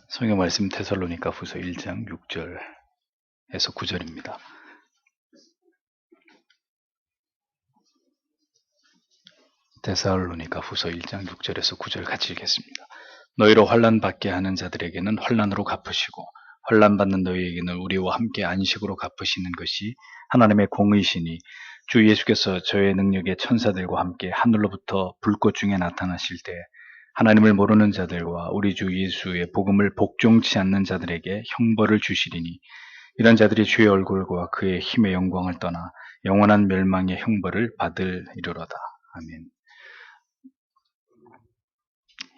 성경 말씀 데살로니가 후서 1장 6절에서 9절입니다. 데살로니가 후서 1장 6절에서 9절 같이 읽겠습니다. 너희로 환난 받게 하는 자들에게는 환난으로 갚으시고 환난 받는 너희에게는 우리와 함께 안식으로 갚으시는 것이 하나님의 공의시니 주 예수께서 저의 능력의 천사들과 함께 하늘로부터 불꽃 중에 나타나실 때 하나님을 모르는 자들과 우리 주 예수의 복음을 복종치 않는 자들에게 형벌을 주시리니 이런 자들이 주의 얼굴과 그의 힘의 영광을 떠나 영원한 멸망의 형벌을 받으리로다. 아멘.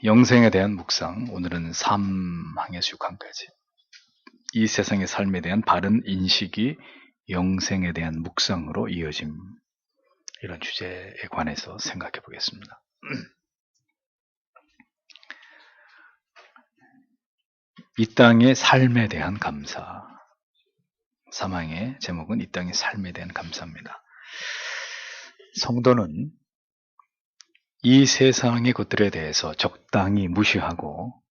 영생에 대한 묵상, 오늘은 3항에서 6항까지 이 세상의 삶에 대한 바른 인식이 영생에 대한 묵상으로 이어짐, 이런 주제에 관해서 생각해 보겠습니다. 이 땅의 삶에 대한 감사. 3항의 제목은 이 땅의 삶에 대한 감사입니다. 성도는 이 세상의 것들에 대해서 적당히 무시하고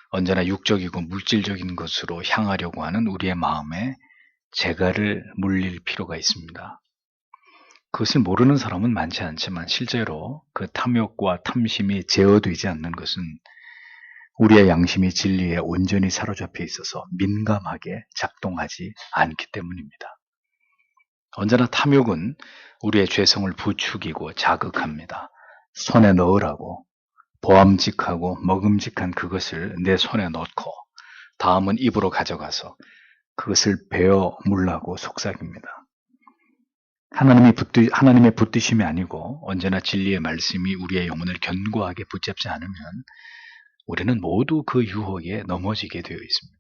언제나 육적이고 물질적인 것으로 향하려고 하는 우리의 마음에 재갈을 물릴 필요가 있습니다. 그것을 모르는 사람은 많지 않지만 실제로 그 탐욕과 탐심이 제어되지 않는 것은 우리의 양심이 진리에 온전히 사로잡혀 있어서 민감하게 작동하지 않기 때문입니다. 언제나 탐욕은 우리의 죄성을 부추기고 자극합니다. 손에 넣으라고 보암직하고 먹음직한 그것을 내 손에 넣고 다음은 입으로 가져가서 그것을 베어 물라고 속삭입니다. 하나님의 붙드심이 아니고 언제나 진리의 말씀이 우리의 영혼을 견고하게 붙잡지 않으면 우리는 모두 그 유혹에 넘어지게 되어 있습니다.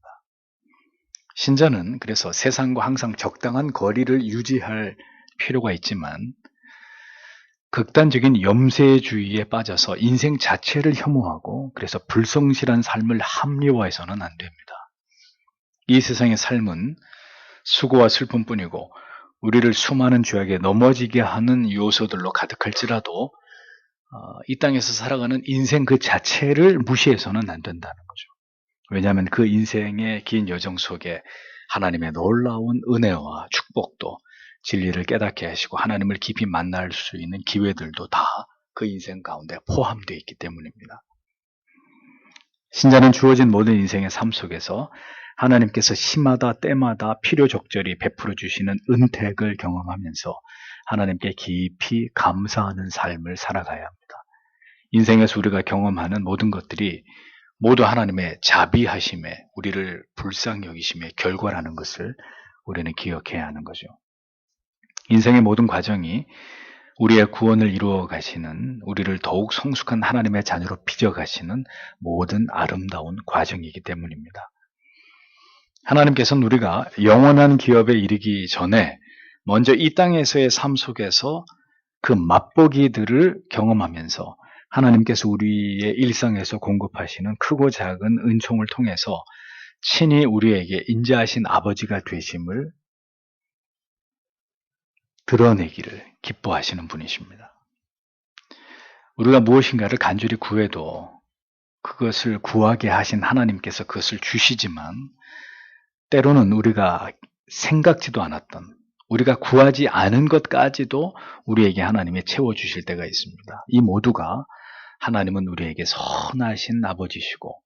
신자는 그래서 세상과 항상 적당한 거리를 유지할 필요가 있지만 극단적인 염세주의에 빠져서 인생 자체를 혐오하고 그래서 불성실한 삶을 합리화해서는 안 됩니다. 이 세상의 삶은 수고와 슬픔뿐이고 우리를 수많은 죄악에 넘어지게 하는 요소들로 가득할지라도 이 땅에서 살아가는 인생 그 자체를 무시해서는 안 된다는 거죠. 왜냐하면 그 인생의 긴 여정 속에 하나님의 놀라운 은혜와 축복도 진리를 깨닫게 하시고 하나님을 깊이 만날 수 있는 기회들도 다 그 인생 가운데 포함되어 있기 때문입니다. 신자는 주어진 모든 인생의 삶 속에서 하나님께서 시마다 때마다 필요적절히 베풀어 주시는 은택을 경험하면서 하나님께 깊이 감사하는 삶을 살아가야 합니다. 인생에서 우리가 경험하는 모든 것들이 모두 하나님의 자비하심에 우리를 불쌍히 여기심의 결과라는 것을 우리는 기억해야 하는 거죠. 인생의 모든 과정이 우리의 구원을 이루어 가시는, 우리를 더욱 성숙한 하나님의 자녀로 빚어 가시는 모든 아름다운 과정이기 때문입니다. 하나님께서는 우리가 영원한 기업에 이르기 전에 먼저 이 땅에서의 삶 속에서 그 맛보기들을 경험하면서 하나님께서 우리의 일상에서 공급하시는 크고 작은 은총을 통해서 친히 우리에게 인자하신 아버지가 되심을 드러내기를 기뻐하시는 분이십니다. 우리가 무엇인가를 간절히 구해도 그것을 구하게 하신 하나님께서 그것을 주시지만 때로는 우리가 생각지도 않았던, 우리가 구하지 않은 것까지도 우리에게 하나님이 채워주실 때가 있습니다. 이 모두가 하나님은 우리에게 선하신 아버지시고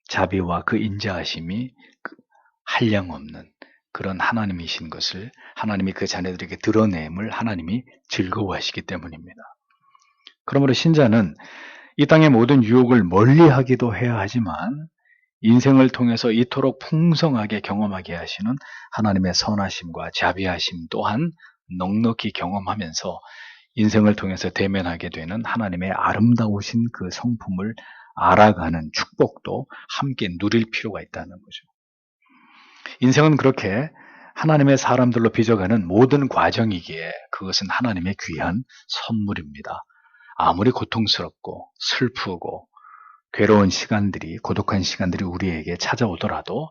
자비와 그 인자하심이 한량없는 그런 하나님이신 것을 하나님이 그 자녀들에게 드러냄을 하나님이 즐거워하시기 때문입니다. 그러므로 신자는 이 땅의 모든 유혹을 멀리하기도 해야 하지만 인생을 통해서 이토록 풍성하게 경험하게 하시는 하나님의 선하심과 자비하심 또한 넉넉히 경험하면서 인생을 통해서 대면하게 되는 하나님의 아름다우신 그 성품을 알아가는 축복도 함께 누릴 필요가 있다는 거죠. 인생은 그렇게 하나님의 사람들로 빚어가는 모든 과정이기에 그것은 하나님의 귀한 선물입니다. 아무리 고통스럽고 슬프고 괴로운 시간들이, 고독한 시간들이 우리에게 찾아오더라도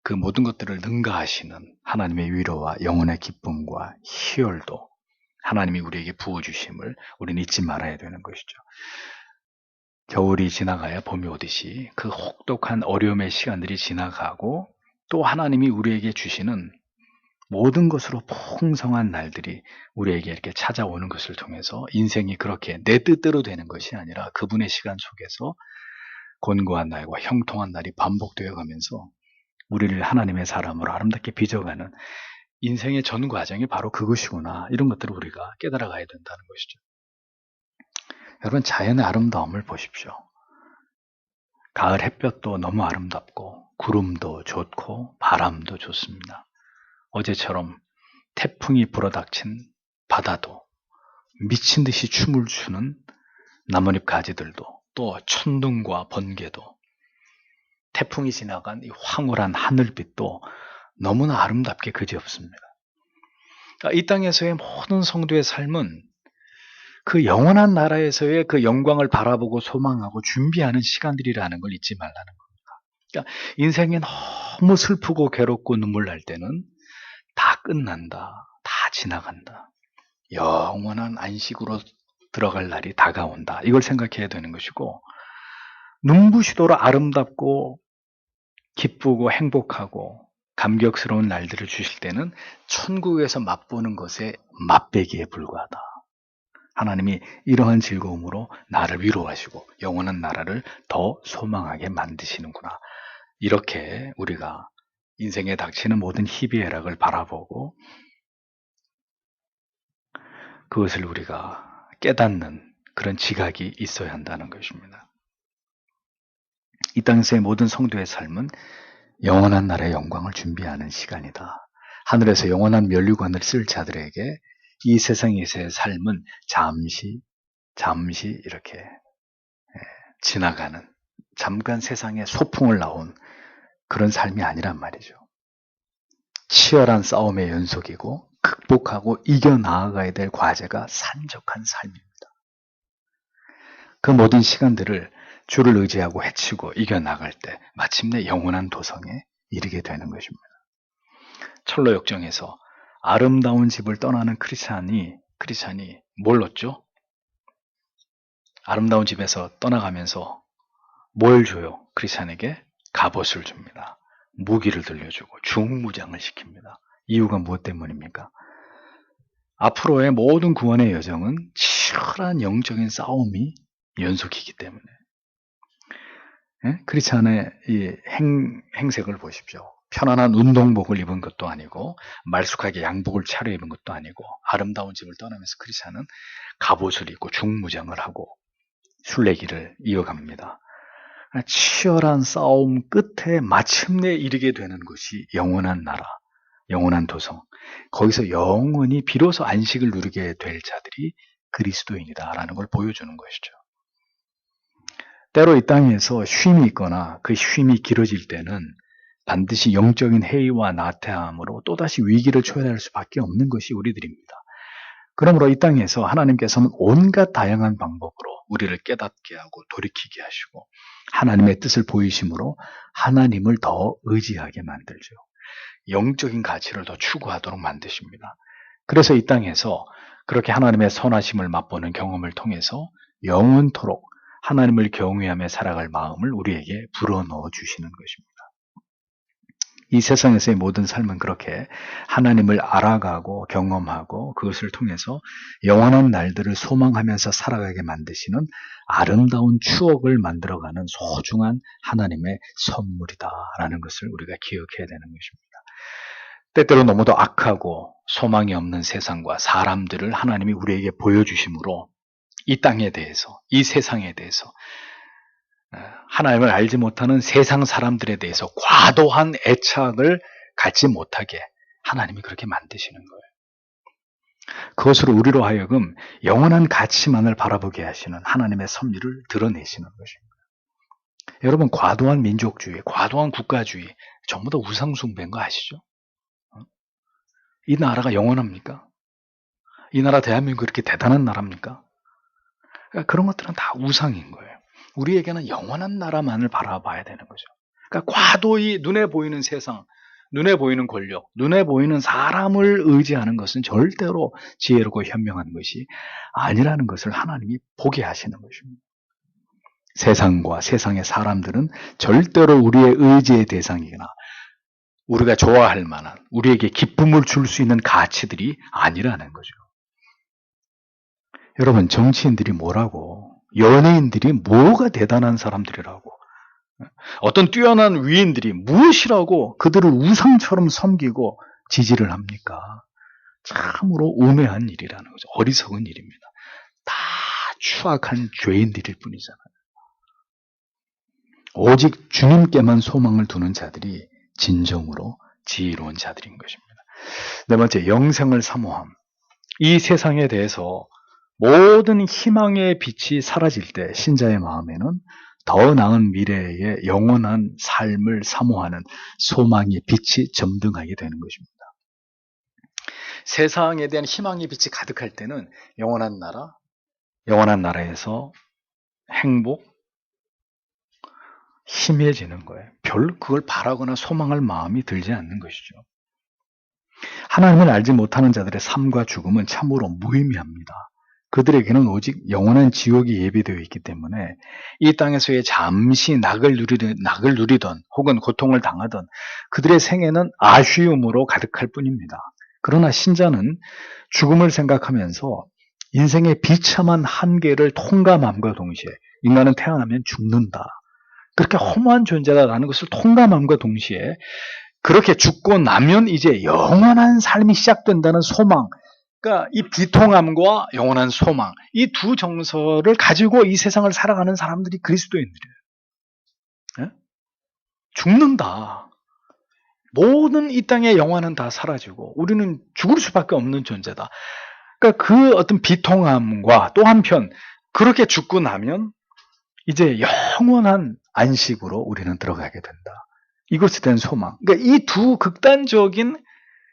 그 모든 것들을 능가하시는 하나님의 위로와 영혼의 기쁨과 희열도 하나님이 우리에게 부어주심을 우리는 잊지 말아야 되는 것이죠. 겨울이 지나가야 봄이 오듯이 그 혹독한 어려움의 시간들이 지나가고 또 하나님이 우리에게 주시는 모든 것으로 풍성한 날들이 우리에게 이렇게 찾아오는 것을 통해서 인생이 그렇게 내 뜻대로 되는 것이 아니라 그분의 시간 속에서 곤고한 날과 형통한 날이 반복되어 가면서 우리를 하나님의 사람으로 아름답게 빚어가는 인생의 전 과정이 바로 그것이구나. 이런 것들을 우리가 깨달아가야 된다는 것이죠. 여러분, 자연의 아름다움을 보십시오. 가을 햇볕도 너무 아름답고 구름도 좋고 바람도 좋습니다. 어제처럼 태풍이 불어닥친 바다도 미친 듯이 춤을 추는 나뭇잎 가지들도 또 천둥과 번개도 태풍이 지나간 이 황홀한 하늘빛도 너무나 아름답게 그지없습니다. 그러니까 이 땅에서의 모든 성도의 삶은 그 영원한 나라에서의 그 영광을 바라보고 소망하고 준비하는 시간들이라는 걸 잊지 말라는 겁니다. 그러니까 인생이 너무 슬프고 괴롭고 눈물 날 때는 다 끝난다. 다 지나간다. 영원한 안식으로 들어갈 날이 다가온다. 이걸 생각해야 되는 것이고, 눈부시도록 아름답고 기쁘고 행복하고 감격스러운 날들을 주실 때는 천국에서 맛보는 것에 맛배기에 불과하다. 하나님이 이러한 즐거움으로 나를 위로하시고 영원한 나라를 더 소망하게 만드시는구나. 이렇게 우리가 인생에 닥치는 모든 희비애락을 바라보고 그것을 우리가 깨닫는 그런 지각이 있어야 한다는 것입니다. 이 땅에서의 모든 성도의 삶은 영원한 나라의 영광을 준비하는 시간이다. 하늘에서 영원한 면류관을 쓸 자들에게 이 세상에서의 삶은 잠시 이렇게 지나가는, 잠깐 세상에 소풍을 나온 그런 삶이 아니란 말이죠. 치열한 싸움의 연속이고 극복하고 이겨나가야 될 과제가 산적한 삶입니다. 그 모든 시간들을 주를 의지하고 헤치고 이겨나갈 때 마침내 영원한 도성에 이르게 되는 것입니다. 철로 역정에서 아름다운 집을 떠나는 크리스찬이 뭘 얻죠? 아름다운 집에서 떠나가면서 뭘 줘요? 크리스찬에게 갑옷을 줍니다. 무기를 들려주고 중무장을 시킵니다. 이유가 무엇 때문입니까? 앞으로의 모든 구원의 여정은 치열한 영적인 싸움이 연속이기 때문에. 크리스찬의 이 행색을 보십시오. 편안한 운동복을 입은 것도 아니고 말쑥하게 양복을 차려입은 것도 아니고 아름다운 집을 떠나면서 크리스찬은 갑옷을 입고 중무장을 하고 순례길을 이어갑니다. 치열한 싸움 끝에 마침내 이르게 되는 것이 영원한 나라, 영원한 도성. 거기서 영원히 비로소 안식을 누리게 될 자들이 그리스도인이다라는 걸 보여주는 것이죠. 때로 이 땅에서 쉼이 있거나 그 쉼이 길어질 때는 반드시 영적인 해이와 나태함으로 또다시 위기를 초래할 수밖에 없는 것이 우리들입니다. 그러므로 이 땅에서 하나님께서는 온갖 다양한 방법으로 우리를 깨닫게 하고 돌이키게 하시고 하나님의 뜻을 보이심으로 하나님을 더 의지하게 만들죠. 영적인 가치를 더 추구하도록 만드십니다. 그래서 이 땅에서 그렇게 하나님의 선하심을 맛보는 경험을 통해서 영원토록 하나님을 경외하며 살아갈 마음을 우리에게 불어넣어 주시는 것입니다. 이 세상에서의 모든 삶은 그렇게 하나님을 알아가고 경험하고 그것을 통해서 영원한 날들을 소망하면서 살아가게 만드시는 아름다운 추억을 만들어가는 소중한 하나님의 선물이다라는 것을 우리가 기억해야 되는 것입니다. 때때로 너무도 악하고 소망이 없는 세상과 사람들을 하나님이 우리에게 보여주심으로 이 땅에 대해서, 이 세상에 대해서 하나님을 알지 못하는 세상 사람들에 대해서 과도한 애착을 갖지 못하게 하나님이 그렇게 만드시는 거예요. 그것으로 우리로 하여금 영원한 가치만을 바라보게 하시는 하나님의 섭리를 드러내시는 것입니다. 여러분, 과도한 민족주의, 과도한 국가주의 전부 다 우상숭배인 거 아시죠? 이 나라가 영원합니까? 이 나라 대한민국이 그렇게 대단한 나라입니까? 그러니까 그런 것들은 다 우상인 거예요. 우리에게는 영원한 나라만을 바라봐야 되는 거죠. 그러니까 과도히 눈에 보이는 세상, 눈에 보이는 권력, 눈에 보이는 사람을 의지하는 것은 절대로 지혜롭고 현명한 것이 아니라는 것을 하나님이 보게 하시는 것입니다. 세상과 세상의 사람들은 절대로 우리의 의지의 대상이거나 우리가 좋아할 만한, 우리에게 기쁨을 줄 수 있는 가치들이 아니라는 거죠. 여러분, 정치인들이 뭐라고, 연예인들이 뭐가 대단한 사람들이라고, 어떤 뛰어난 위인들이 무엇이라고 그들을 우상처럼 섬기고 지지를 합니까? 참으로 우매한 일이라는 거죠. 어리석은 일입니다. 다 추악한 죄인들일 뿐이잖아요. 오직 주님께만 소망을 두는 자들이 진정으로 지혜로운 자들인 것입니다. 네 번째, 영생을 사모함. 이 세상에 대해서 모든 희망의 빛이 사라질 때 신자의 마음에는 더 나은 미래의 영원한 삶을 사모하는 소망의 빛이 점등하게 되는 것입니다. 세상에 대한 희망의 빛이 가득할 때는 영원한 나라, 영원한 나라에서 행복, 희미해지는 거예요. 별로 그걸 바라거나 소망할 마음이 들지 않는 것이죠. 하나님을 알지 못하는 자들의 삶과 죽음은 참으로 무의미합니다. 그들에게는 오직 영원한 지옥이 예비되어 있기 때문에 이 땅에서의 잠시 낙을 누리던 혹은 고통을 당하던 그들의 생애는 아쉬움으로 가득할 뿐입니다. 그러나 신자는 죽음을 생각하면서 인생의 비참한 한계를 통감함과 동시에 인간은 태어나면 죽는다, 그렇게 허무한 존재다라는 것을 통감함과 동시에 그렇게 죽고 나면 이제 영원한 삶이 시작된다는 소망, 그러니까 이 비통함과 영원한 소망, 이 두 정서를 가지고 이 세상을 살아가는 사람들이 그리스도인들이에요. 예? 죽는다. 모든 이 땅의 영화는 다 사라지고 우리는 죽을 수밖에 없는 존재다. 그러니까 그 어떤 비통함과 또 한편 그렇게 죽고 나면 이제 영원한 안식으로 우리는 들어가게 된다. 이것에 대한 소망. 그러니까 이 두 극단적인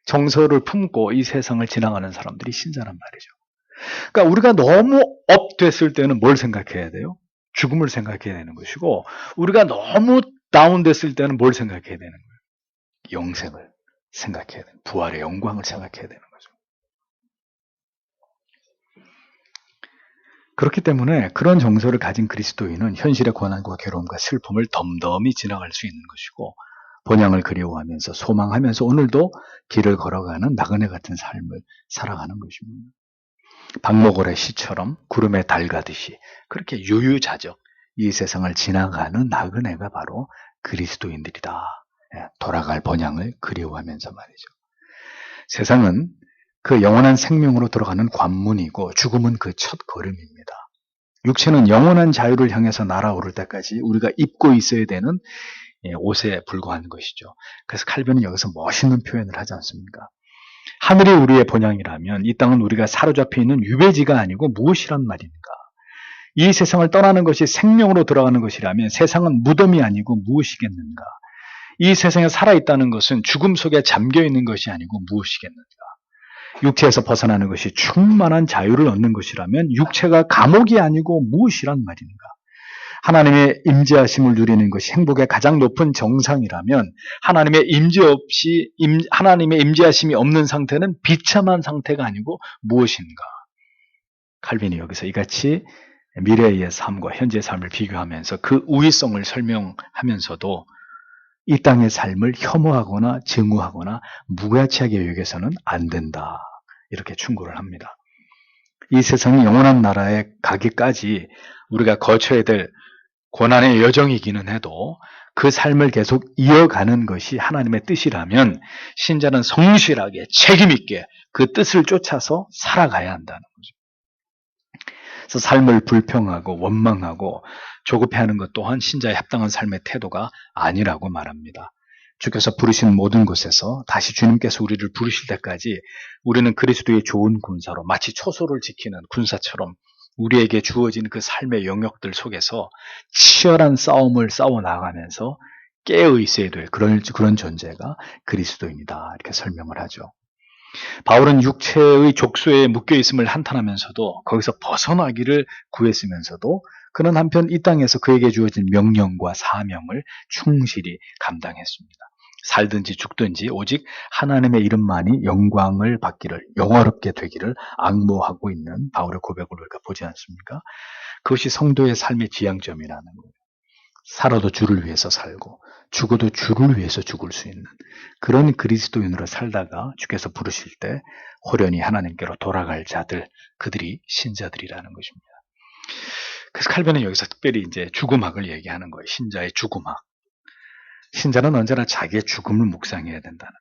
정서를 품고 이 세상을 지나가는 사람들이 신자란 말이죠. 그러니까 우리가 너무 업됐을 때는 뭘 생각해야 돼요? 죽음을 생각해야 되는 것이고, 우리가 너무 다운됐을 때는 뭘 생각해야 되는 거예요? 영생을 생각해야 되는, 부활의 영광을 생각해야 되는 거죠. 그렇기 때문에 그런 정서를 가진 그리스도인은 현실의 고난과 괴로움과 슬픔을 덤덤히 지나갈 수 있는 것이고, 본향을 그리워하면서 소망하면서 오늘도 길을 걸어가는 나그네 같은 삶을 살아가는 것입니다. 박목월의 시처럼 구름에 달 가듯이 그렇게 유유자적 이 세상을 지나가는 나그네가 바로 그리스도인들이다. 돌아갈 본향을 그리워하면서 말이죠. 세상은 그 영원한 생명으로 들어가는 관문이고 죽음은 그 첫 걸음입니다. 육체는 영원한 자유를 향해서 날아오를 때까지 우리가 입고 있어야 되는 옷에 불과한 것이죠. 그래서 칼빈은 여기서 멋있는 표현을 하지 않습니까? 하늘이 우리의 본향이라면 이 땅은 우리가 사로잡혀 있는 유배지가 아니고 무엇이란 말입니까? 이 세상을 떠나는 것이 생명으로 들어가는 것이라면 세상은 무덤이 아니고 무엇이겠는가? 이 세상에 살아있다는 것은 죽음 속에 잠겨있는 것이 아니고 무엇이겠는가? 육체에서 벗어나는 것이 충만한 자유를 얻는 것이라면 육체가 감옥이 아니고 무엇이란 말인가? 하나님의 임재하심을 누리는 것이 행복의 가장 높은 정상이라면 하나님의 하나님의 임재하심이 없는 상태는 비참한 상태가 아니고 무엇인가? 칼빈이 여기서 이같이 미래의 삶과 현재의 삶을 비교하면서 그 우위성을 설명하면서도 이 땅의 삶을 혐오하거나 증오하거나 무가치하게 여겨서는 안 된다. 이렇게 충고를 합니다. 이 세상이 영원한 나라에 가기까지 우리가 거쳐야 될 고난의 여정이기는 해도 그 삶을 계속 이어가는 것이 하나님의 뜻이라면 신자는 성실하게 책임있게 그 뜻을 쫓아서 살아가야 한다는 거죠. 그래서 삶을 불평하고 원망하고 조급해하는 것 또한 신자의 합당한 삶의 태도가 아니라고 말합니다. 주께서 부르신 모든 곳에서 다시 주님께서 우리를 부르실 때까지 우리는 그리스도의 좋은 군사로 마치 초소를 지키는 군사처럼 우리에게 주어진 그 삶의 영역들 속에서 치열한 싸움을 싸워 나가면서 깨어 있어야 될 그런 존재가 그리스도입니다. 이렇게 설명을 하죠. 바울은 육체의 족소에 묶여 있음을 한탄하면서도 거기서 벗어나기를 구했으면서도 그는 한편 이 땅에서 그에게 주어진 명령과 사명을 충실히 감당했습니다. 살든지 죽든지 오직 하나님의 이름만이 영광을 받기를, 영화롭게 되기를 앙모하고 있는 바울의 고백을 우리가 보지 않습니까? 그것이 성도의 삶의 지향점이라는 거예요. 살아도 주를 위해서 살고 죽어도 주를 위해서 죽을 수 있는 그런 그리스도인으로 살다가 주께서 부르실 때 호련히 하나님께로 돌아갈 자들, 그들이 신자들이라는 것입니다. 그래서 칼빈은 여기서 특별히 이제 죽음학을 얘기하는 거예요. 신자의 죽음학. 신자는 언제나 자기의 죽음을 묵상해야 된다는 거예요.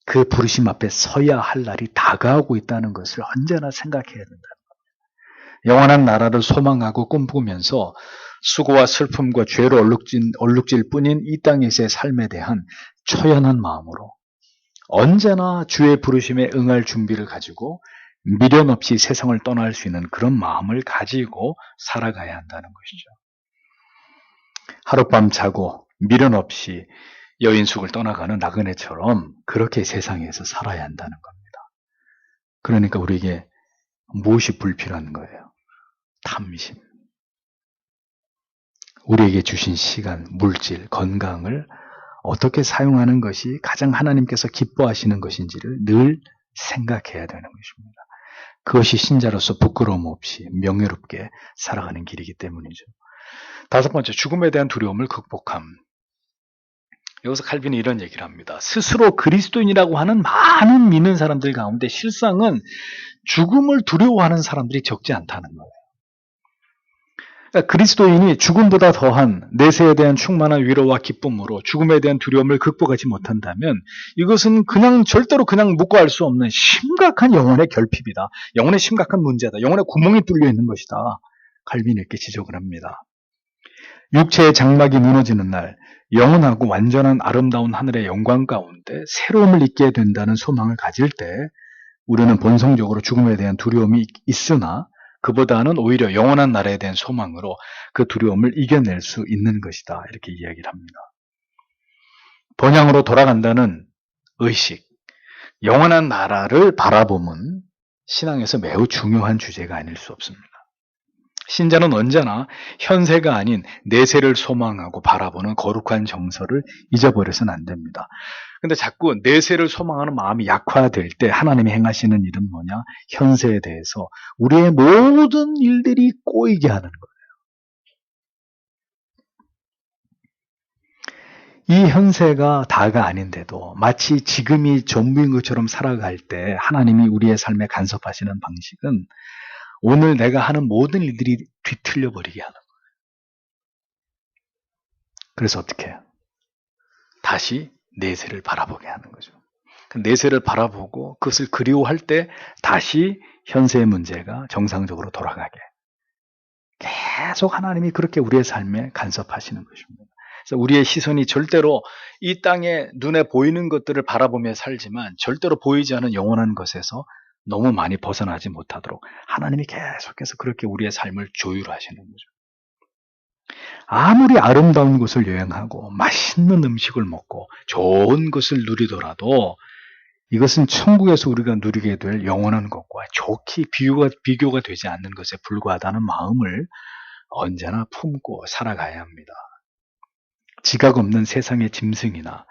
그 부르심 앞에 서야 할 날이 다가오고 있다는 것을 언제나 생각해야 된다는 거예요. 영원한 나라를 소망하고 꿈꾸면서 수고와 슬픔과 죄로 얼룩질 뿐인 이 땅에서의 삶에 대한 초연한 마음으로 언제나 주의 부르심에 응할 준비를 가지고 미련 없이 세상을 떠날 수 있는 그런 마음을 가지고 살아가야 한다는 것이죠. 하룻밤 자고 미련 없이 여인숙을 떠나가는 나그네처럼 그렇게 세상에서 살아야 한다는 겁니다. 그러니까 우리에게 무엇이 불필요한 거예요? 탐심. 우리에게 주신 시간, 물질, 건강을 어떻게 사용하는 것이 가장 하나님께서 기뻐하시는 것인지를 늘 생각해야 되는 것입니다. 그것이 신자로서 부끄러움 없이 명예롭게 살아가는 길이기 때문이죠. 다섯 번째, 죽음에 대한 두려움을 극복함. 여기서 칼빈이 이런 얘기를 합니다. 스스로 그리스도인이라고 하는 많은 믿는 사람들 가운데 실상은 죽음을 두려워하는 사람들이 적지 않다는 거예요. 그러니까 그리스도인이 죽음보다 더한 내세에 대한 충만한 위로와 기쁨으로 죽음에 대한 두려움을 극복하지 못한다면 이것은 절대로 그냥 묵고할 수 없는 심각한 영혼의 결핍이다. 영혼의 심각한 문제다. 영혼의 구멍이 뚫려 있는 것이다. 칼빈이 이렇게 지적을 합니다. 육체의 장막이 무너지는 날 영원하고 완전한 아름다운 하늘의 영광 가운데 새로움을 잊게 된다는 소망을 가질 때 우리는 본성적으로 죽음에 대한 두려움이 있으나 그보다는 오히려 영원한 나라에 대한 소망으로 그 두려움을 이겨낼 수 있는 것이다. 이렇게 이야기를 합니다. 본향으로 돌아간다는 의식, 영원한 나라를 바라봄은 신앙에서 매우 중요한 주제가 아닐 수 없습니다. 신자는 언제나 현세가 아닌 내세를 소망하고 바라보는 거룩한 정서를 잊어버려서는 안 됩니다. 근데 자꾸 내세를 소망하는 마음이 약화될 때 하나님이 행하시는 일은 뭐냐? 현세에 대해서 우리의 모든 일들이 꼬이게 하는 거예요. 이 현세가 다가 아닌데도 마치 지금이 전부인 것처럼 살아갈 때 하나님이 우리의 삶에 간섭하시는 방식은 오늘 내가 하는 모든 일들이 뒤틀려 버리게 하는 거예요. 그래서 어떻게 해요? 다시 내세를 바라보게 하는 거죠. 내세를 바라보고 그것을 그리워할 때 다시 현세의 문제가 정상적으로 돌아가게. 계속 하나님이 그렇게 우리의 삶에 간섭하시는 것입니다. 그래서 우리의 시선이 절대로 이 땅에 눈에 보이는 것들을 바라보며 살지만 절대로 보이지 않은 영원한 것에서 너무 많이 벗어나지 못하도록 하나님이 계속해서 그렇게 우리의 삶을 조율하시는 거죠. 아무리 아름다운 곳을 여행하고 맛있는 음식을 먹고 좋은 것을 누리더라도 이것은 천국에서 우리가 누리게 될 영원한 것과 좋게 비교가 되지 않는 것에 불과하다는 마음을 언제나 품고 살아가야 합니다. 지각 없는 세상의 짐승이나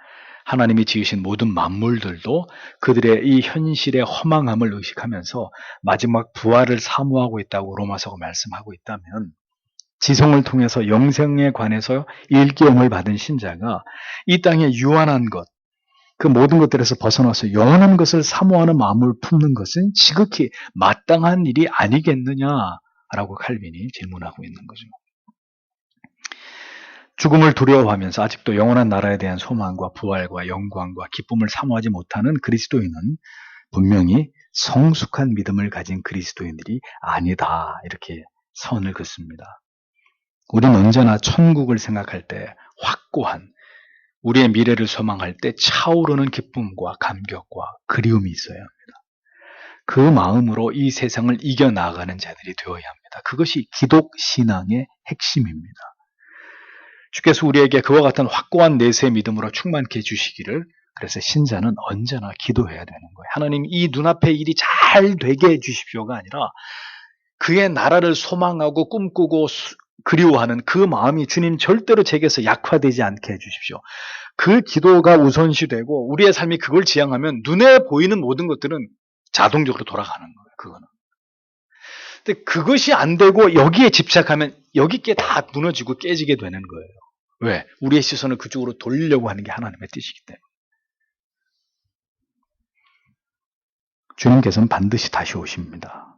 하나님이 지으신 모든 만물들도 그들의 이 현실의 허망함을 의식하면서 마지막 부활을 사모하고 있다고 로마서가 말씀하고 있다면 지성을 통해서 영생에 관해서 일기움을 받은 신자가 이 땅의 유한한 것, 그 모든 것들에서 벗어나서 영원한 것을 사모하는 마음을 품는 것은 지극히 마땅한 일이 아니겠느냐라고 칼빈이 질문하고 있는 거죠. 죽음을 두려워하면서 아직도 영원한 나라에 대한 소망과 부활과 영광과 기쁨을 사모하지 못하는 그리스도인은 분명히 성숙한 믿음을 가진 그리스도인들이 아니다. 이렇게 선을 긋습니다. 우리는 언제나 천국을 생각할 때 확고한 우리의 미래를 소망할 때 차오르는 기쁨과 감격과 그리움이 있어야 합니다. 그 마음으로 이 세상을 이겨나가는 자들이 되어야 합니다. 그것이 기독신앙의 핵심입니다. 주께서 우리에게 그와 같은 확고한 내세 믿음으로 충만케 해주시기를 그래서 신자는 언제나 기도해야 되는 거예요. 하나님 이 눈앞의 일이 잘 되게 해주십시오가 아니라 그의 나라를 소망하고 꿈꾸고 그리워하는 그 마음이 주님 절대로 제게서 약화되지 않게 해주십시오. 그 기도가 우선시되고 우리의 삶이 그걸 지향하면 눈에 보이는 모든 것들은 자동적으로 돌아가는 거예요. 그거는. 근데 그것이 안 되고 여기에 집착하면 여기께 다 무너지고 깨지게 되는 거예요. 왜? 우리의 시선을 그쪽으로 돌리려고 하는 게 하나님의 뜻이기 때문에. 주님께서는 반드시 다시 오십니다.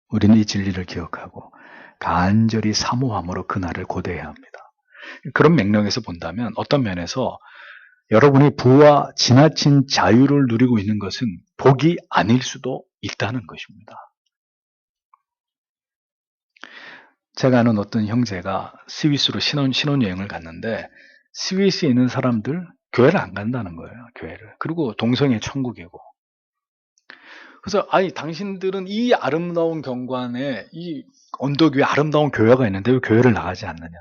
우리는 이 진리를 기억하고 간절히 사모함으로 그날을 고대해야 합니다. 그런 맥락에서 본다면 어떤 면에서 여러분이 부와 지나친 자유를 누리고 있는 것은 복이 아닐 수도 있다는 것입니다. 제가 아는 어떤 형제가 스위스로 신혼여행을 갔는데 스위스에 있는 사람들 교회를 안 간다는 거예요. 교회를. 그리고 동성애 천국이고. 그래서 아니 당신들은 이 아름다운 경관에 이 언덕 위에 아름다운 교회가 있는데 왜 교회를 나가지 않느냐.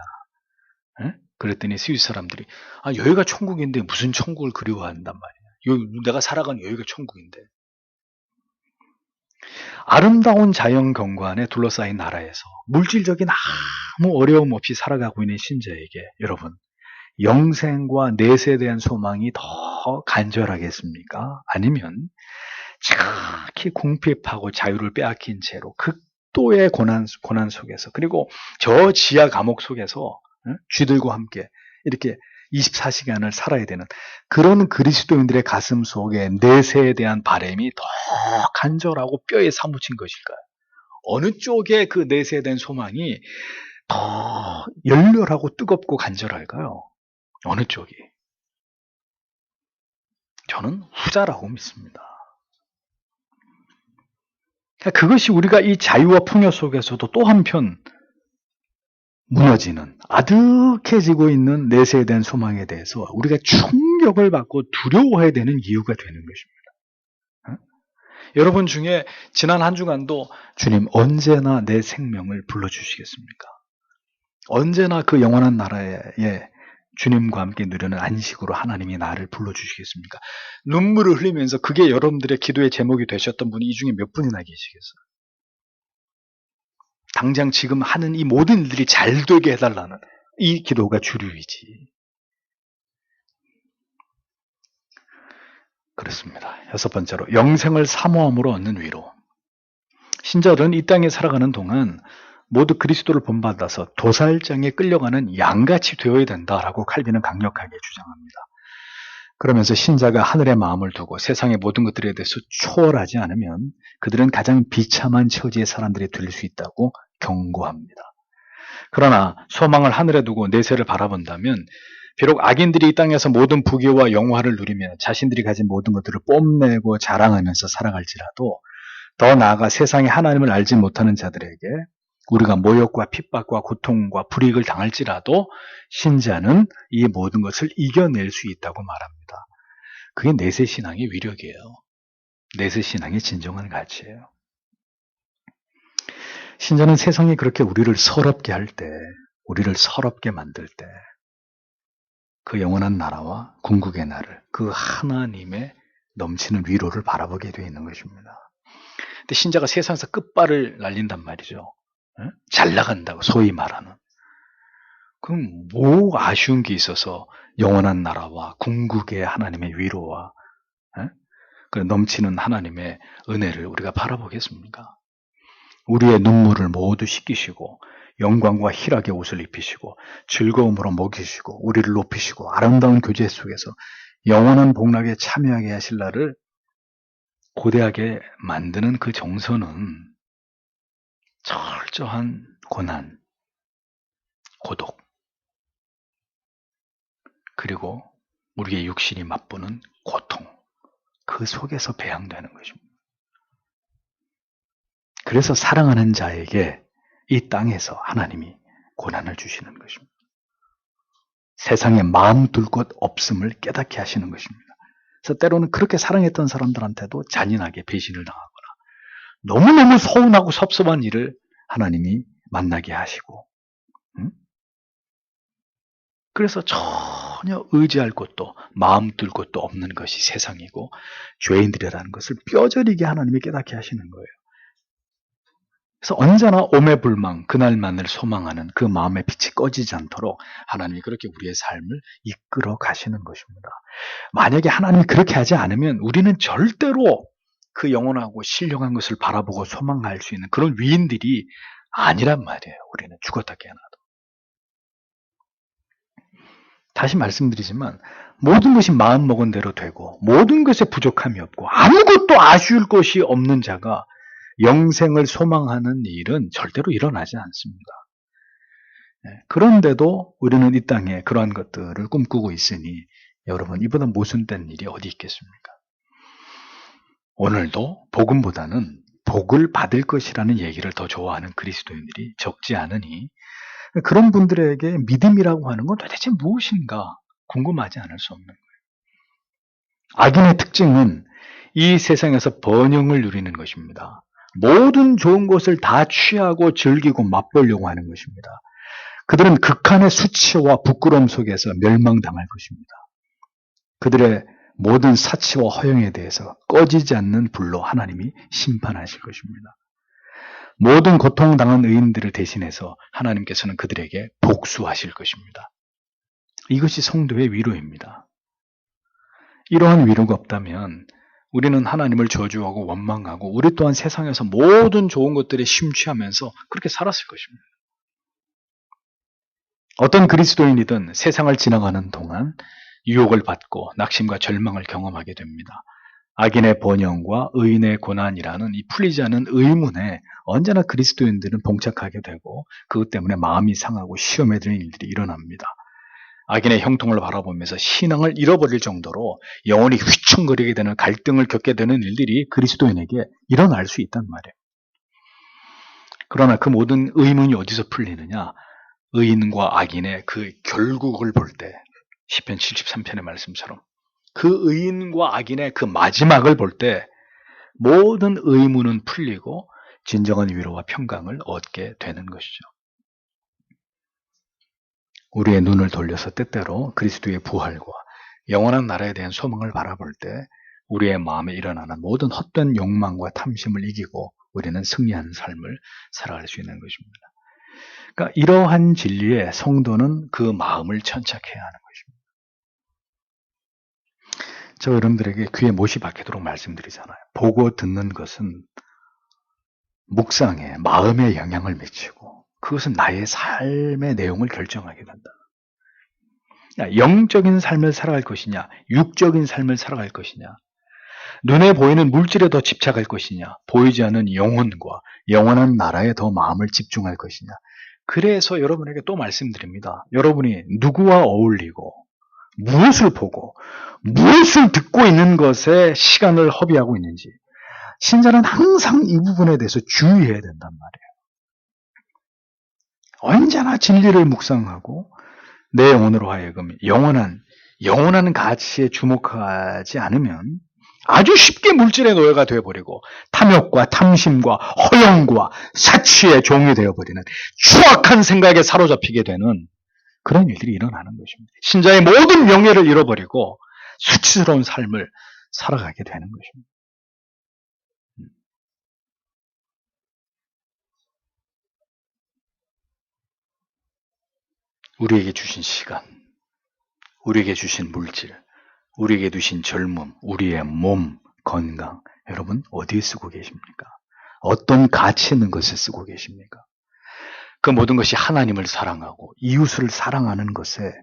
에? 그랬더니 스위스 사람들이 여기가 천국인데 무슨 천국을 그리워한단 말이야. 내가 살아간 여기가 천국인데. 아름다운 자연 경관에 둘러싸인 나라에서 물질적인 아무 어려움 없이 살아가고 있는 신자에게 여러분 영생과 넷에 대한 소망이 더 간절하겠습니까? 아니면 정확히 궁핍하고 자유를 빼앗긴 채로 극도의 고난 속에서 그리고 저 지하 감옥 속에서 쥐들과 함께 이렇게 24시간을 살아야 되는 그런 그리스도인들의 가슴 속에 내세에 대한 바람이 더 간절하고 뼈에 사무친 것일까요? 어느 쪽에 그 내세에 대한 소망이 더 열렬하고 뜨겁고 간절할까요? 어느 쪽이? 저는 후자라고 믿습니다. 그것이 우리가 이 자유와 풍요 속에서도 또 한편 무너지는 아득해지고 있는 내세에 대한 소망에 대해서 우리가 충격을 받고 두려워해야 되는 이유가 되는 것입니다. 여러분 중에 지난 한 주간도 주님 언제나 내 생명을 불러주시겠습니까? 언제나 그 영원한 나라에 주님과 함께 누리는 안식으로 하나님이 나를 불러주시겠습니까? 눈물을 흘리면서 그게 여러분들의 기도의 제목이 되셨던 분이 이 중에 몇 분이나 계시겠어요? 당장 지금 하는 이 모든 일들이 잘 되게 해달라는 이 기도가 주류이지. 그렇습니다. 여섯 번째로 영생을 사모함으로 얻는 위로. 신자들은 이 땅에 살아가는 동안 모두 그리스도를 본받아서 도살장에 끌려가는 양같이 되어야 된다라고 칼빈은 강력하게 주장합니다. 그러면서 신자가 하늘의 마음을 두고 세상의 모든 것들에 대해서 초월하지 않으면 그들은 가장 비참한 처지의 사람들이 될 수 있다고 경고합니다. 그러나 소망을 하늘에 두고 내세를 바라본다면 비록 악인들이 이 땅에서 모든 부귀와 영화를 누리며 자신들이 가진 모든 것들을 뽐내고 자랑하면서 살아갈지라도 더 나아가 세상에 하나님을 알지 못하는 자들에게 우리가 모욕과 핍박과 고통과 불이익을 당할지라도 신자는 이 모든 것을 이겨낼 수 있다고 말합니다. 그게 내세신앙의 위력이에요. 내세신앙의 진정한 가치예요. 신자는 세상이 그렇게 우리를 서럽게 할 때, 우리를 서럽게 만들 때, 그 영원한 나라와 궁극의 나를, 그 하나님의 넘치는 위로를 바라보게 되어 있는 것입니다. 근데 신자가 세상에서 끝발을 날린단 말이죠. 잘 나간다고 소위 말하는. 그럼 뭐 아쉬운 게 있어서 영원한 나라와 궁극의 하나님의 위로와 그 넘치는 하나님의 은혜를 우리가 바라보겠습니까? 우리의 눈물을 모두 씻기시고 영광과 희락의 옷을 입히시고 즐거움으로 먹이시고 우리를 높이시고 아름다운 교제 속에서 영원한 복락에 참여하게 하실 날을 고대하게 만드는 그 정서는 철저한 고난, 고독, 그리고 우리의 육신이 맛보는 고통, 그 속에서 배양되는 것입니다. 그래서 사랑하는 자에게 이 땅에서 하나님이 고난을 주시는 것입니다. 세상에 마음 둘 곳 없음을 깨닫게 하시는 것입니다. 그래서 때로는 그렇게 사랑했던 사람들한테도 잔인하게 배신을 당하거나 너무너무 서운하고 섭섭한 일을 하나님이 만나게 하시고 그래서 전혀 의지할 곳도 마음 둘 곳도 없는 것이 세상이고 죄인들이라는 것을 뼈저리게 하나님이 깨닫게 하시는 거예요. 그래서 언제나 오매불망 그날만을 소망하는 그 마음의 빛이 꺼지지 않도록 하나님이 그렇게 우리의 삶을 이끌어 가시는 것입니다. 만약에 하나님이 그렇게 하지 않으면 우리는 절대로 그 영원하고 신령한 것을 바라보고 소망할 수 있는 그런 위인들이 아니란 말이에요. 우리는 죽었다 깨어나도. 다시 말씀드리지만 모든 것이 마음먹은 대로 되고 모든 것에 부족함이 없고 아무것도 아쉬울 것이 없는 자가 영생을 소망하는 일은 절대로 일어나지 않습니다. 그런데도 우리는 이 땅에 그러한 것들을 꿈꾸고 있으니 여러분, 이보다 모순된 일이 어디 있겠습니까? 오늘도 복음보다는 복을 받을 것이라는 얘기를 더 좋아하는 그리스도인들이 적지 않으니 그런 분들에게 믿음이라고 하는 건 도대체 무엇인가 궁금하지 않을 수 없는 거예요. 악인의 특징은 이 세상에서 번영을 누리는 것입니다. 모든 좋은 것을 다 취하고 즐기고 맛보려고 하는 것입니다. 그들은 극한의 수치와 부끄러움 속에서 멸망당할 것입니다. 그들의 모든 사치와 허영에 대해서 꺼지지 않는 불로 하나님이 심판하실 것입니다. 모든 고통당한 의인들을 대신해서 하나님께서는 그들에게 복수하실 것입니다. 이것이 성도의 위로입니다. 이러한 위로가 없다면 우리는 하나님을 저주하고 원망하고 우리 또한 세상에서 모든 좋은 것들에 심취하면서 그렇게 살았을 것입니다. 어떤 그리스도인이든 세상을 지나가는 동안 유혹을 받고 낙심과 절망을 경험하게 됩니다. 악인의 번영과 의인의 고난이라는 이 풀리지 않은 의문에 언제나 그리스도인들은 봉착하게 되고 그것 때문에 마음이 상하고 시험에 드는 일들이 일어납니다. 악인의 형통을 바라보면서 신앙을 잃어버릴 정도로 영혼이 휘청거리게 되는 갈등을 겪게 되는 일들이 그리스도인에게 일어날 수 있단 말이에요. 그러나 그 모든 의문이 어디서 풀리느냐? 의인과 악인의 그 결국을 볼 때, 시편 73편의 말씀처럼 그 의인과 악인의 그 마지막을 볼 때 모든 의문은 풀리고 진정한 위로와 평강을 얻게 되는 것이죠. 우리의 눈을 돌려서 때때로 그리스도의 부활과 영원한 나라에 대한 소망을 바라볼 때 우리의 마음에 일어나는 모든 헛된 욕망과 탐심을 이기고 우리는 승리하는 삶을 살아갈 수 있는 것입니다. 그러니까 이러한 진리에 성도는 그 마음을 천착해야 하는 것입니다. 저 여러분들에게 귀에 못이 박히도록 말씀드리잖아요. 보고 듣는 것은 묵상에 마음에 영향을 미치고 그것은 나의 삶의 내용을 결정하게 된다. 영적인 삶을 살아갈 것이냐, 육적인 삶을 살아갈 것이냐, 눈에 보이는 물질에 더 집착할 것이냐, 보이지 않는 영혼과 영원한 나라에 더 마음을 집중할 것이냐. 그래서 여러분에게 또 말씀드립니다. 여러분이 누구와 어울리고 무엇을 보고 무엇을 듣고 있는 것에 시간을 허비하고 있는지 신자는 항상 이 부분에 대해서 주의해야 된단 말이에요. 언제나 진리를 묵상하고 내 영혼으로 하여금 영원한 가치에 주목하지 않으면 아주 쉽게 물질의 노예가 되어버리고 탐욕과 탐심과 허영과 사치의 종이 되어버리는 추악한 생각에 사로잡히게 되는 그런 일들이 일어나는 것입니다. 신자의 모든 명예를 잃어버리고 수치스러운 삶을 살아가게 되는 것입니다. 우리에게 주신 시간, 우리에게 주신 물질, 우리에게 주신 젊음, 우리의 몸, 건강, 여러분 어디에 쓰고 계십니까? 어떤 가치 있는 것에 쓰고 계십니까? 그 모든 것이 하나님을 사랑하고 이웃을 사랑하는 것에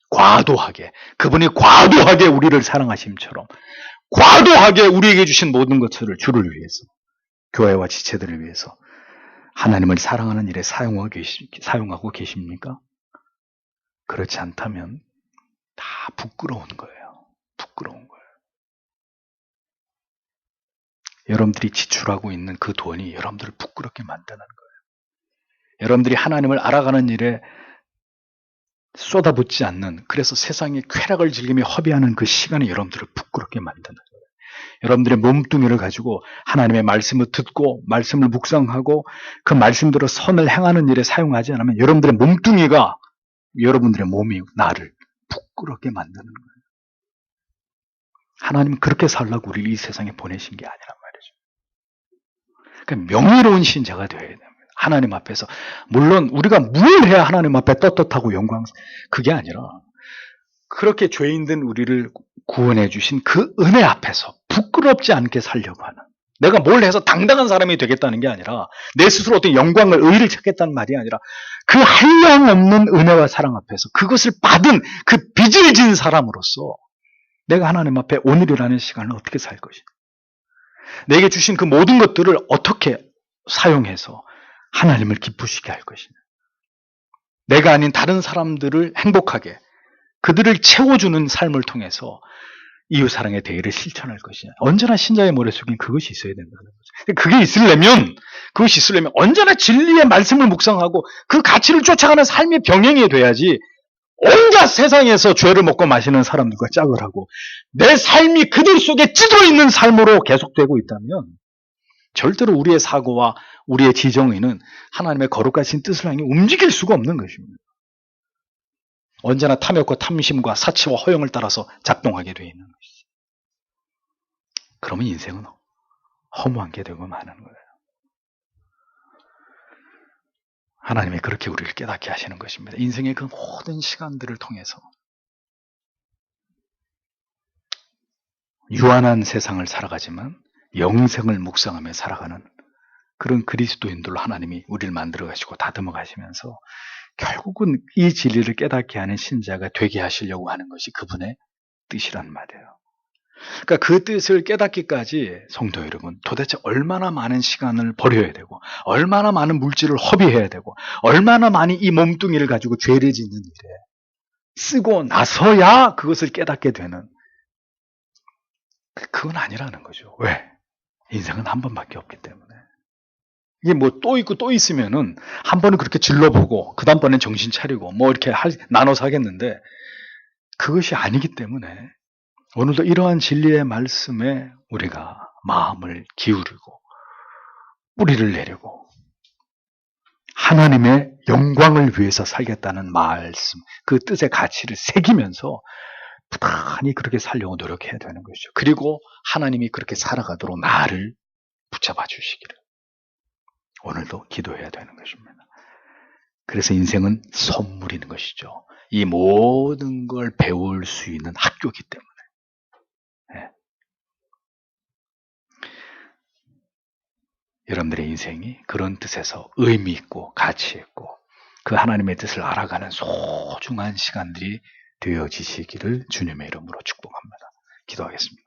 과도하게, 그분이 과도하게 우리를 사랑하심처럼 과도하게 우리에게 주신 모든 것들을 주를 위해서, 교회와 지체들을 위해서 하나님을 사랑하는 일에 사용하고 계십니까? 그렇지 않다면 다 부끄러운 거예요. 부끄러운 거예요. 여러분들이 지출하고 있는 그 돈이 여러분들을 부끄럽게 만드는 거예요. 여러분들이 하나님을 알아가는 일에 쏟아붓지 않는, 그래서 세상의 쾌락을 즐기며 허비하는 그 시간이 여러분들을 부끄럽게 만드는 거예요. 여러분들의 몸뚱이를 가지고 하나님의 말씀을 듣고 말씀을 묵상하고 그 말씀대로 선을 행하는 일에 사용하지 않으면 여러분들의 몸뚱이가, 여러분들의 몸이 나를 부끄럽게 만드는 거예요. 하나님은 그렇게 살라고 우리를 이 세상에 보내신 게 아니란 말이죠. 그러니까 명예로운 신자가 되어야 됩니다. 하나님 앞에서. 물론 우리가 뭘 해야 하나님 앞에 떳떳하고 영광, 그게 아니라 그렇게 죄인된 우리를 구원해 주신 그 은혜 앞에서 부끄럽지 않게 살려고 하는, 내가 뭘 해서 당당한 사람이 되겠다는 게 아니라 내 스스로 어떤 영광을, 의의를 찾겠다는 말이 아니라 그 한량없는 은혜와 사랑 앞에서 그것을 받은 그 빚을 진 사람으로서 내가 하나님 앞에 오늘이라는 시간을 어떻게 살 것이냐, 내게 주신 그 모든 것들을 어떻게 사용해서 하나님을 기쁘시게 할 것이냐, 내가 아닌 다른 사람들을 행복하게, 그들을 채워주는 삶을 통해서 이웃사랑의 대의를 실천할 것이냐. 언제나 신자의 머릿속엔 그것이 있어야 된다는 거죠. 그것이 있으려면 언제나 진리의 말씀을 묵상하고 그 가치를 쫓아가는 삶의 병행이 돼야지, 온갖 세상에서 죄를 먹고 마시는 사람들과 짝을 하고 내 삶이 그들 속에 찌들어 있는 삶으로 계속되고 있다면 절대로 우리의 사고와 우리의 지정의는 하나님의 거룩하신 뜻을 향해 움직일 수가 없는 것입니다. 언제나 탐욕과 탐심과 사치와 허영을 따라서 작동하게 되어 있는 것이죠. 그러면 인생은 허무한 게 되고 마는 거예요. 하나님이 그렇게 우리를 깨닫게 하시는 것입니다. 인생의 그 모든 시간들을 통해서 유한한 세상을 살아가지만 영생을 묵상하며 살아가는 그런 그리스도인들로 하나님이 우리를 만들어 가시고 다듬어 가시면서 결국은 이 진리를 깨닫게 하는 신자가 되게 하시려고 하는 것이 그분의 뜻이란 말이에요. 그러니까 그 뜻을 깨닫기까지 성도 여러분, 도대체 얼마나 많은 시간을 버려야 되고, 얼마나 많은 물질을 허비해야 되고, 얼마나 많이 이 몸뚱이를 가지고 죄를 짓는 일에 쓰고 나서야 그것을 깨닫게 되는, 그건 아니라는 거죠. 왜? 인생은 한 번밖에 없기 때문에. 이게 뭐 또 있고 또 있으면은 한 번은 그렇게 질러보고 그 다음번엔 정신 차리고 뭐 이렇게 나눠서 하겠는데, 그것이 아니기 때문에 오늘도 이러한 진리의 말씀에 우리가 마음을 기울이고 뿌리를 내리고 하나님의 영광을 위해서 살겠다는 말씀, 그 뜻의 가치를 새기면서 부단히 그렇게 살려고 노력해야 되는 것이죠. 그리고 하나님이 그렇게 살아가도록 나를 붙잡아 주시기를 오늘도 기도해야 되는 것입니다. 그래서 인생은 선물인 것이죠. 이 모든 걸 배울 수 있는 학교이기 때문에. 네. 여러분들의 인생이 그런 뜻에서 의미 있고 가치 있고 그 하나님의 뜻을 알아가는 소중한 시간들이 되어지시기를 주님의 이름으로 축복합니다. 기도하겠습니다.